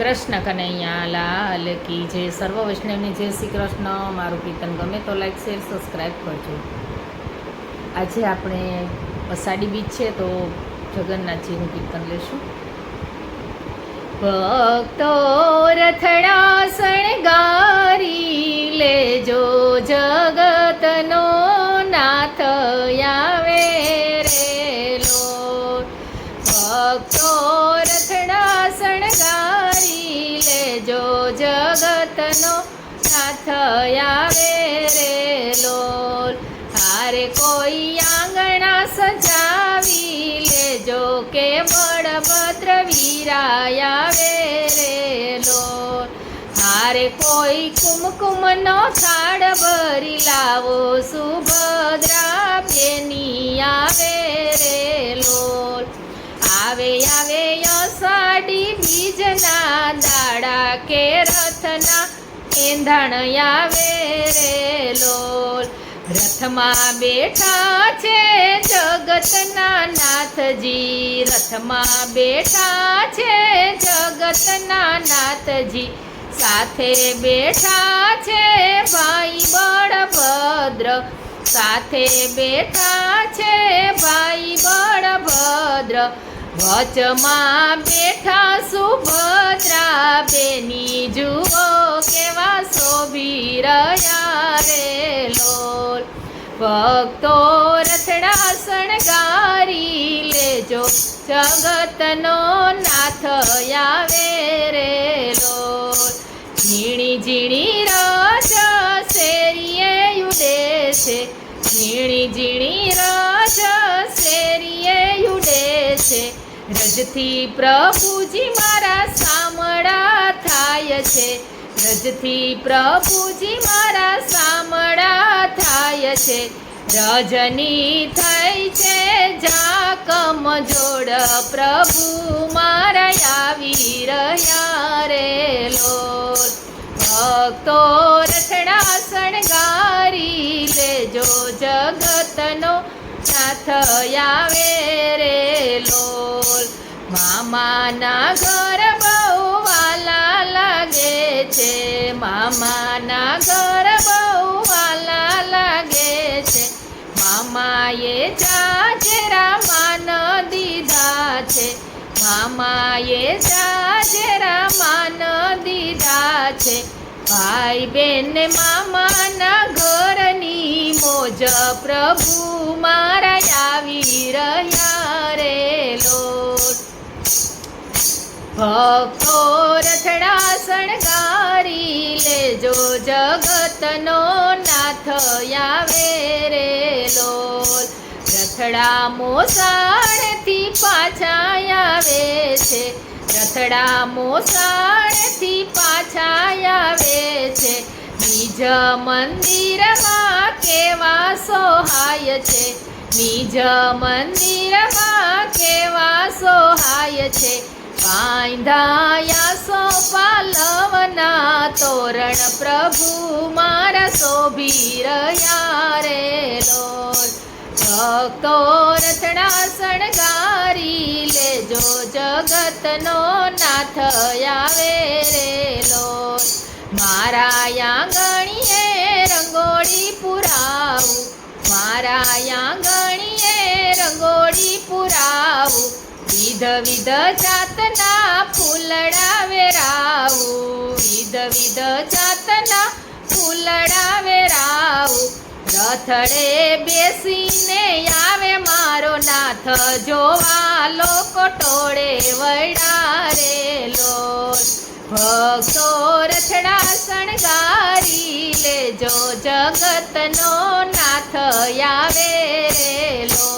કૃષ્ણ કનૈયા લાલ કી જય. સર્વ વૈષ્ણવની જય શ્રી કૃષ્ણ. મારું કીર્તન ગમે તો લાઈક શેર સબસ્ક્રાઈબ કરજો. આજે આપણે અષાઢી બીજ છે તો જગન્નાથજીનું કીર્તન લેશું. ભક્તો રથડા શણગારી લેજો, જગતનો નાથ આવે રેલો. ભક્તો રથડા શણગારી લેજો, જગતનો નાથ આવે રેલો. હારે કોઈ આંગણા સજાવી લેજો, કે બળભદ્ર વીરાય આવે રેલો. હારે કોઈ કુમકુમનો થાળ ભરી લાવો, સુભદ્રા બેની આવે રેલો. આવે આવે અષાઢી બીજના દાડા, કે રથના એંધાણ આવે રેલો. રથમાં બેઠા છે જગતના નાથજી, રથમાં બેઠા છે જગતના નાથજી. સાથે બેઠા છે ભાઈ બળભદ્ર, સાથે બેઠા છે ભાઈ બળભદ્ર. વચમાં બેઠા સુભદ્રા બેની, જુઓ કેવા શોભી રહ્યા રેલો. ભક્તો રથડા શણગારી લેજો, જગતનો નાથ આવે રેલો. ઝીણી ઝીણી રજ શેરીએ ઉડે છે, ઝીણી ઝીણી રજ શેરીએ ઉડે છે. રજથી પ્રભુજી મારા સામળા થાય છે, રજથી પ્રભુજી મારા સામળા થાય છે. રજની થઈ છે જાકમ જોડ, પ્રભુ મારા આવી રહ્યા રેલો. ભક્તો રથડા શણગારી લેજો, જગતનો નાથ આવે રેલો. મામાના ઘર બહુ વાલા લાગે છે, મામાના ઘર બહુ વાલા લાગે છે. મામાએ જાજરા માન દીધા છે, મામાએ જાજરા માન દીધા છે. ભાઈ બેન મામાના ઘરની મોજ, પ્રભુ મારા આવી રહ્યા રેલો. ભક્તો રથડા શણગારી લેજો, જગતનો નાથ આવે રેલો. રથડા મોસાળથી પાછા આવે છે, રથડા મોસાળથી પાછા આવે છે. નિજ મંદિરમાં કેવા સોહાય છે, નિજ મંદિરમાં કેવા સોહાય છે. બાંધાયા સો પાલવના તોરણ, પ્રભુ મારા શોભી રહ્યા રેલો. ભક્તો રથડા શણગારી લેજો, જગતનો નાથ આવે રેલો. મારા આંગણીએ રંગોળી પુરાવું, મારા આંગણીએ રંગોળી પુરાવું. વિધ વિધ જાતના ફૂલડા વેરાવું, વિધ વિધ જાતના ફૂલડા વેરાવું. રથડે બેસીને આવે મારો નાથ, જોવા લોકો ટોળે વળ્યા રેલો. ભક્તો રથડા શણગારી લેજો, જગતનો નાથ આવે રેલો.